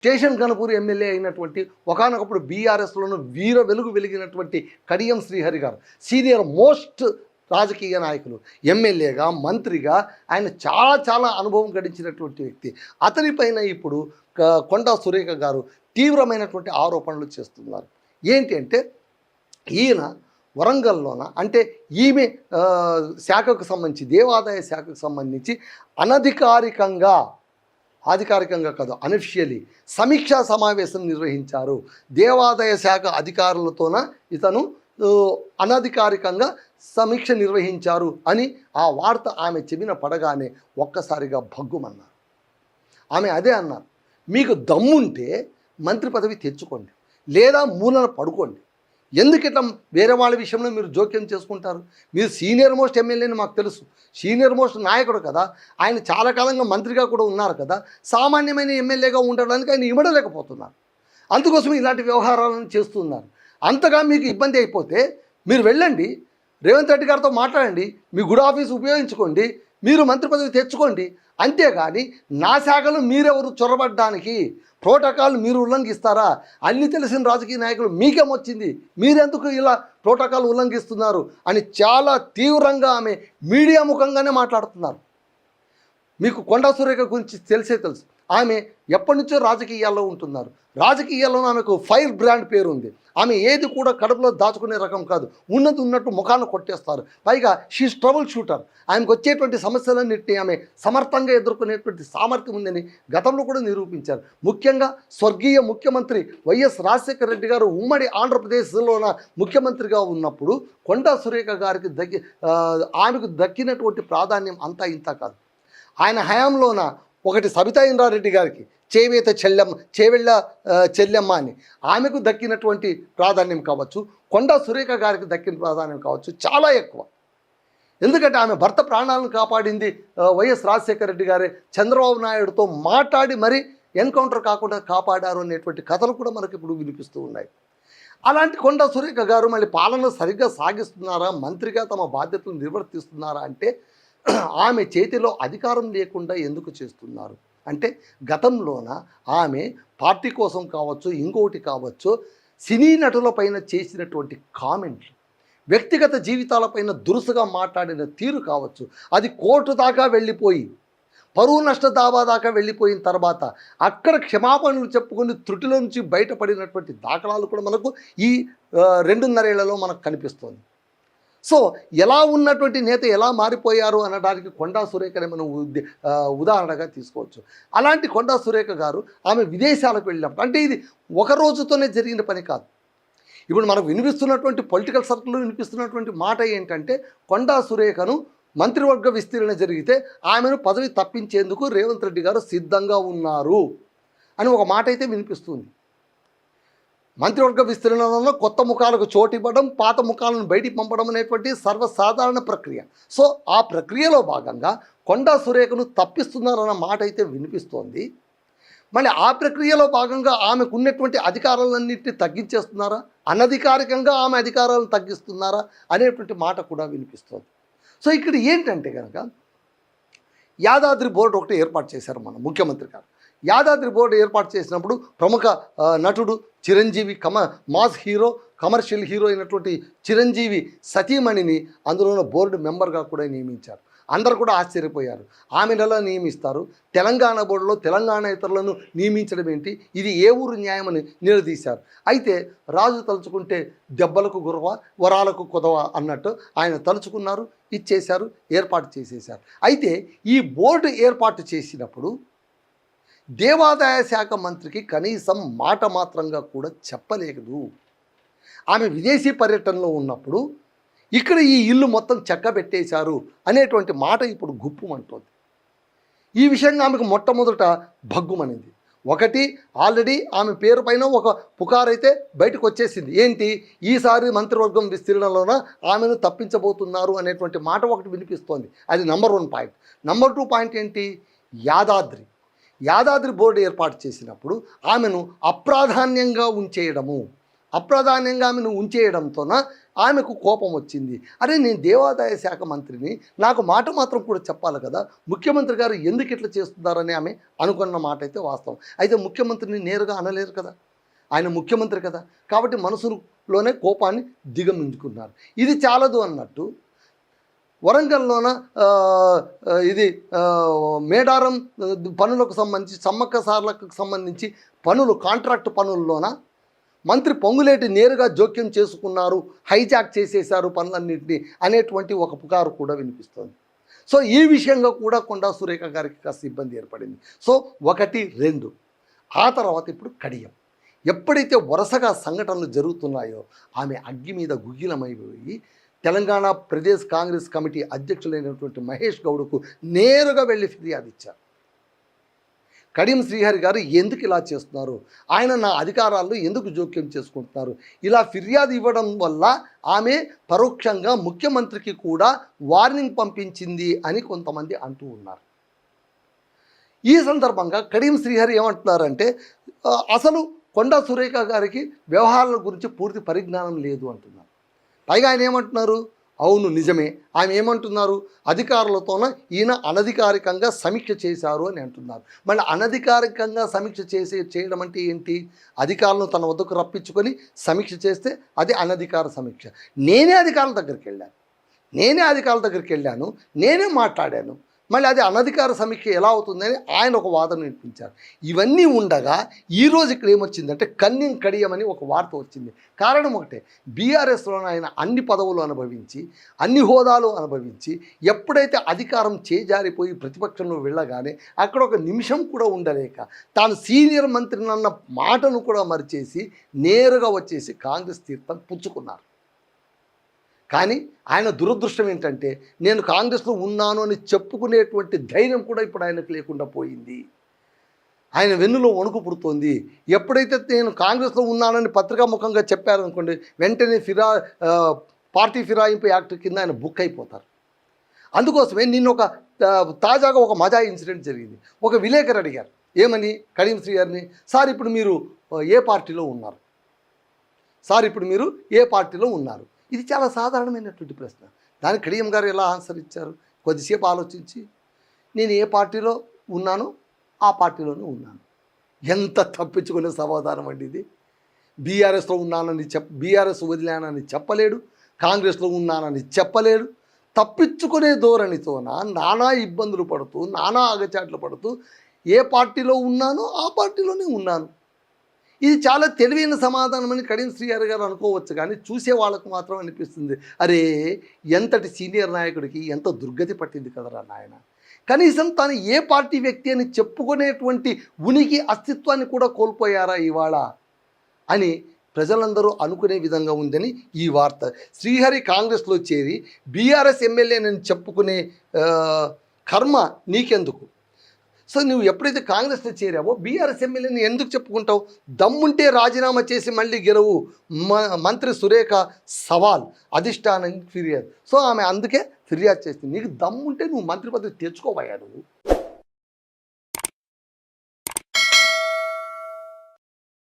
Station Ganapur MLA అయినటువంటి ఒకానొకప్పుడు బీఆర్ఎస్లోనూ వీర వెలుగు వెలిగినటువంటి కడియం శ్రీహరి గారు, సీనియర్ మోస్ట్ రాజకీయ నాయకులు, ఎమ్మెల్యేగా మంత్రిగా ఆయన చాలా చాలా అనుభవం గడించినటువంటి వ్యక్తి. అతనిపైన ఇప్పుడు కొండా సురేఖ గారు తీవ్రమైనటువంటి ఆరోపణలు చేస్తున్నారు. ఏంటి అంటే ఈయన వరంగల్లోన అంటే ఈమె శాఖకు సంబంధించి దేవాదాయ శాఖకు సంబంధించి అధికారికంగా కాదు, అనఫిషియలీ సమీక్షా సమావేశం నిర్వహించారు. దేవాదాయ శాఖ అధికారులతోన ఇతను అనధికారికంగా సమీక్ష నిర్వహించారు అని ఆ వార్త ఆమె చెవిన పడగానే ఒక్కసారిగా భగ్గుమన్నారు. ఆమె అదే అన్నారు, మీకు దమ్ముంటే మంత్రి పదవి తెచ్చుకోండి, లేదా మూలన పడుకోండి. ఎందుకు ఇట్లా వేరే వాళ్ళ విషయంలో మీరు జోక్యం చేసుకుంటారు? మీరు సీనియర్ మోస్ట్ ఎమ్మెల్యేని మాకు తెలుసు, సీనియర్ మోస్ట్ నాయకుడు కదా, ఆయన చాలా కాలంగా మంత్రిగా కూడా ఉన్నారు కదా, సామాన్యమైన ఎమ్మెల్యేగా ఉండడానికి ఆయన ఇవ్వడలేకపోతున్నారు. అందుకోసం ఇలాంటి వ్యవహారాలను చేస్తున్నారు. అంతగా మీకు ఇబ్బంది అయిపోతే మీరు వెళ్ళండి, రేవంత్ రెడ్డి గారితో మాట్లాడండి, మీ గుడ్ ఆఫీస్ ఉపయోగించుకోండి, మీరు మంత్రి పదవి తెచ్చుకోండి. అంతేగాని నా శాఖలు మీరెవరు చొరబడ్డానికి ప్రోటోకాల్ మీరు ఉల్లంఘిస్తారా? అన్ని తెలిసిన రాజకీయ నాయకులు మీకేమొచ్చింది, మీరెందుకు ఇలా ప్రోటోకాల్ ఉల్లంఘిస్తున్నారు అని చాలా తీవ్రంగా ఆమె మీడియా ముఖంగానే మాట్లాడుతున్నారు. మీకు కొండా సురేఖ గురించి తెలుసు. ఆమె ఎప్పటి నుంచో రాజకీయాల్లో ఉంటున్నారు. రాజకీయాల్లో ఆమెకు ఫైర్ బ్రాండ్ పేరు ఉంది. ఆమె ఏది కూడా కడుపులో దాచుకునే రకం కాదు, ఉన్నది ఉన్నట్టు ముఖాన్ని కొట్టేస్తారు. పైగా షీస్ ట్రబుల్ షూటర్. ఆమెకు వచ్చేటువంటి సమస్యలన్నింటినీ ఆమె సమర్థంగా ఎదుర్కొనేటువంటి సామర్థ్యం ఉందని గతంలో కూడా నిరూపించారు. ముఖ్యంగా స్వర్గీయ ముఖ్యమంత్రి వైఎస్ రాజశేఖర రెడ్డి గారు ఉమ్మడి ఆంధ్రప్రదేశ్లోన ముఖ్యమంత్రిగా ఉన్నప్పుడు కొండా సురేఖ గారికి ఆమెకు దక్కినటువంటి ప్రాధాన్యం అంతా ఇంత కాదు. ఆయన హయాంలోన ఒకటి సబితా ఇంద్రారెడ్డి గారికి చేవెళ్ళ చెల్లెమ్మ అని ఆమెకు దక్కినటువంటి ప్రాధాన్యం కావచ్చు, కొండా సురేఖ గారికి దక్కిన ప్రాధాన్యం కావచ్చు చాలా ఎక్కువ. ఎందుకంటే ఆమె భర్త ప్రాణాలను కాపాడింది వైఎస్ రాజశేఖర రెడ్డి గారే. చంద్రబాబు నాయుడుతో మాట్లాడి మరి ఎన్కౌంటర్ కాకుండా కాపాడారు అనేటువంటి కథలు కూడా మనకి ఇప్పుడు వినిపిస్తూ ఉన్నాయి. అలాంటి కొండా సురేఖ గారు మళ్ళీ పాలన సరిగ్గా సాగిస్తున్నారా, మంత్రిగా తమ బాధ్యతలు నిర్వర్తిస్తున్నారా అంటే ఆమె చేతిలో అధికారం లేకుండా ఎందుకు చేస్తున్నారు అంటే గతంలోన ఆమె పార్టీ కోసం కావచ్చు, ఇంకోటి కావచ్చు, సినీ నటులపైన చేసినటువంటి కామెంట్లు, వ్యక్తిగత జీవితాలపైన దురుసుగా మాట్లాడిన తీరు కావచ్చు, అది కోర్టు దాకా వెళ్ళిపోయి పరువు నష్ట దావా దాకా వెళ్ళిపోయిన తర్వాత అక్కడ క్షమాపణలు చెప్పుకొని త్రుటిలో నుంచి బయటపడినటువంటి దాఖలాలు కూడా మనకు ఈ 2.5 ఏళ్లలో మనకు కనిపిస్తోంది. సో ఎలా ఉన్నటువంటి నేత ఎలా మారిపోయారు అనడానికి కొండా సురేఖని మనం ఉదాహరణగా తీసుకోవచ్చు. అలాంటి కొండా సురేఖ గారు ఆమె విదేశాలకు వెళ్ళినప్పుడు, అంటే ఇది ఒక రోజుతోనే జరిగిన పని కాదు. ఇప్పుడు మనకు వినిపిస్తున్నటువంటి పొలిటికల్ సర్కిల్లో వినిపిస్తున్నటువంటి మాట ఏంటంటే కొండా సురేఖను మంత్రివర్గ విస్తరణ జరిగితే ఆమెను పదవి తప్పించేందుకు రేవంత్ రెడ్డి గారు సిద్ధంగా ఉన్నారు అని ఒక మాట అయితే వినిపిస్తుంది. మంత్రివర్గ విస్తరణలో కొత్త ముఖాలకు చోటు ఇవ్వడం, పాత ముఖాలను బయటికి పంపడం అనేటువంటి సర్వసాధారణ ప్రక్రియ. సో ఆ ప్రక్రియలో భాగంగా కొండా సురేఖను తప్పిస్తున్నారన్న మాట అయితే వినిపిస్తోంది. మళ్ళీ ఆ ప్రక్రియలో భాగంగా ఆమెకు ఉన్నటువంటి అధికారాలన్నింటినీ తగ్గించేస్తున్నారా, అనధికారికంగా ఆమె అధికారాలను తగ్గిస్తున్నారా అనేటువంటి మాట కూడా వినిపిస్తోంది. సో ఇక్కడ ఏంటంటే కనుక యాదాద్రి బోర్డు ఒకటి ఏర్పాటు చేశారు మన ముఖ్యమంత్రి గారు. యాదాద్రి బోర్డు ఏర్పాటు చేసినప్పుడు ప్రముఖ నటుడు Chiranjeevi mass hero, commercial hero అయినటువంటి చిరంజీవి సతీమణిని అందులో బోర్డు మెంబర్గా కూడా నియమించారు. అందరూ కూడా ఆశ్చర్యపోయారు. ఆమెను ఎలా నియమిస్తారు? తెలంగాణ బోర్డులో తెలంగాణేతరులను నియమించడం ఏంటి? ఇది ఏ ఊరు న్యాయమని నిలదీశారు. అయితే రాజు తలుచుకుంటే దెబ్బలకు గురవ, వరాలకు కుదవ అన్నట్టు ఆయన తలుచుకున్నారు, ఇచ్చేశారు, ఏర్పాటు చేసేశారు. అయితే ఈ బోర్డు ఏర్పాటు చేసినప్పుడు దేవాదాయ శాఖ మంత్రికి కనీసం మాట మాత్రంగా కూడా చెప్పలేదు. ఆమె విదేశీ పర్యటనలో ఉన్నప్పుడు ఇక్కడ ఈ ఇల్లు మొత్తం చెక్కబెట్టేశారు అనేటువంటి మాట ఇప్పుడు గుప్పుమంటోంది. ఈ విషయంగా ఆమెకు మొట్టమొదట భగ్గుమనింది. ఒకటి, ఆల్రెడీ ఆమె పేరు పైన ఒక పుకారైతే బయటకు వచ్చేసింది. ఏంటి, ఈసారి మంత్రివర్గం విస్తీర్ణంలోన ఆమెను తప్పించబోతున్నారు అనేటువంటి మాట ఒకటి వినిపిస్తోంది. అది నంబర్ 1 పాయింట్. నంబర్ 2 పాయింట్ ఏంటి, యాదాద్రి బోర్డు ఏర్పాటు చేసినప్పుడు ఆమెను అప్రాధాన్యంగా ఉంచేయడంతోన ఆమెకు కోపం వచ్చింది. అరే నేను దేవాదాయ శాఖ మంత్రిని, నాకు మాట మాత్రం కూడా చెప్పాలి కదా, ముఖ్యమంత్రి గారు ఎందుకు ఇట్లా చేస్తున్నారని ఆమె అనుకున్న మాట అయితే వాస్తవం. అయితే ముఖ్యమంత్రిని నేరుగా అనలేరు కదా, ఆయన ముఖ్యమంత్రి కదా, కాబట్టి మనసులోనే కోపాన్ని దిగమించుకున్నారు. ఇది చాలదు అన్నట్టు వరంగల్లోన ఇది మేడారం పనులకు సంబంధించి సమ్మక్క సార్లకు సంబంధించి పనులు కాంట్రాక్ట్ పనుల్లోన మంత్రి పొంగులేటి నేరుగా జోక్యం చేసుకున్నారు, హైజాక్ చేసేశారు పనులన్నింటినీ అనేటువంటి ఒక పుకారు కూడా వినిపిస్తోంది. సో ఈ విషయంగా కూడా కొండా సురేఖ గారికి కాస్త ఇబ్బంది ఏర్పడింది. సో 1, 2 ఆ తర్వాత ఇప్పుడు కడియం. ఎప్పుడైతే వరుసగా సంఘటనలు జరుగుతున్నాయో ఆమె అగ్గి మీద గుగ్గిలమైపోయి తెలంగాణ ప్రదేశ్ కాంగ్రెస్ కమిటీ అధ్యక్షులైనటువంటి మహేష్ గౌడ్కు నేరుగా వెళ్ళి ఫిర్యాదు ఇచ్చారు. కడియం శ్రీహరి గారు ఎందుకు ఇలా చేస్తున్నారు, ఆయన నా అధికారాల్లో ఎందుకు జోక్యం చేసుకుంటున్నారు, ఇలా ఫిర్యాదు ఇవ్వడం వల్ల ఆమె పరోక్షంగా ముఖ్యమంత్రికి కూడా వార్నింగ్ పంపించింది అని కొంతమంది అంటూ ఉన్నారు. ఈ సందర్భంగా కడియం శ్రీహరి ఏమంటున్నారంటే అసలు కొండా సురేఖ గారికి వ్యవహారాల గురించి పూర్తి పరిజ్ఞానం లేదు అంటున్నారు. పైగా ఆయన ఏమంటున్నారు, అవును నిజమే, ఆమె ఏమంటున్నారు, అధికారులతోన ఈయన అనధికారికంగా సమీక్ష చేశారు అని అంటున్నారు. మళ్ళీ అనధికారికంగా సమీక్ష చేయడం అంటే ఏంటి, అధికారులను తన వద్దకు రప్పించుకొని సమీక్ష చేస్తే అది అనధికార సమీక్ష. నేనే అధికారుల దగ్గరికి వెళ్ళాను, నేనే మాట్లాడాను, మళ్ళీ అది అనధికార సమీక్ష ఎలా అవుతుందని ఆయన ఒక వాదన వినిపించారు. ఇవన్నీ ఉండగా ఈరోజు ఇక్కడ ఏమొచ్చిందంటే కన్యం కడియం అని ఒక వార్త వచ్చింది. కారణం ఒకటే, బీఆర్ఎస్లోనే ఆయన అన్ని పదవులు అనుభవించి అన్ని హోదాలు అనుభవించి ఎప్పుడైతే అధికారం చేజారిపోయి ప్రతిపక్షంలో వెళ్ళగానే అక్కడ ఒక నిమిషం కూడా ఉండలేక తాను సీనియర్ మంత్రినన్న మాటను కూడా మరిచేసి నేరుగా వచ్చేసి కాంగ్రెస్ తీర్థం పుచ్చుకున్నారు. కానీ ఆయన దురదృష్టం ఏంటంటే నేను కాంగ్రెస్లో ఉన్నాను అని చెప్పుకునేటువంటి ధైర్యం కూడా ఇప్పుడు ఆయనకు లేకుండా పోయింది. ఆయన వెన్నులో వణుకు పుడుతోంది. ఎప్పుడైతే నేను కాంగ్రెస్లో ఉన్నానని పత్రికాముఖంగా చెప్పారనుకోండి, వెంటనే పార్టీ ఫిరాయింపు యాక్ట్ కింద ఆయన బుక్ అయిపోతారు. అందుకోసమే నిన్న తాజాగా ఒక మజా ఇన్సిడెంట్ జరిగింది. ఒక విలేకరు అడిగారు ఏమని కడియం శ్రీ గారిని, సార్ ఇప్పుడు మీరు ఏ పార్టీలో ఉన్నారు, ఇది చాలా సాధారణమైనటువంటి ప్రశ్న. దానికి కడియం గారు ఎలా ఆన్సర్ ఇచ్చారు, కొద్దిసేపు ఆలోచించి నేను ఏ పార్టీలో ఉన్నానో ఆ పార్టీలోనే ఉన్నాను. ఎంత తప్పించుకునే సమాధానం అండి ఇది. బీఆర్ఎస్లో ఉన్నానని బీఆర్ఎస్ వదిలానని చెప్పలేడు, కాంగ్రెస్లో ఉన్నానని చెప్పలేడు. తప్పించుకునే ధోరణితోన నానా ఇబ్బందులు పడుతూ నానా అగచాట్లు పడుతూ ఏ పార్టీలో ఉన్నానో ఆ పార్టీలోనే ఉన్నాను. ఇది చాలా తెలివైన సమాధానం అని కడియం శ్రీహరి గారు అనుకోవచ్చు, కానీ చూసే వాళ్ళకు మాత్రం అనిపిస్తుంది, అరే ఎంతటి సీనియర్ నాయకుడికి ఎంత దుర్గతి పట్టింది కదరా నాయన, కనీసం తాను ఏ పార్టీ వ్యక్తి అని చెప్పుకునేటువంటి ఉనికి అస్తిత్వాన్ని కూడా కోల్పోయారా ఇవాళ అని ప్రజలందరూ అనుకునే విధంగా ఉందని ఈ వార్త. శ్రీహరి కాంగ్రెస్లో చేరి బీఆర్ఎస్ ఎమ్మెల్యేనని చెప్పుకునే కర్మ నీకెందుకు? సో నువ్వు ఎప్పుడైతే కాంగ్రెస్లో చేరావో బీఆర్ఎస్ ఎమ్మెల్యేని ఎందుకు చెప్పుకుంటావు? దమ్ముంటే రాజీనామా చేసి మళ్ళీ గెలవు. మంత్రి సురేఖ సవాల్, అధిష్టానానికి ఫిర్యాదు. సో ఆమె అందుకే ఫిర్యాదు చేస్తుంది. నీకు దమ్ముంటే నువ్వు మంత్రి పదవి తెచ్చుకోబోయా నువ్వు.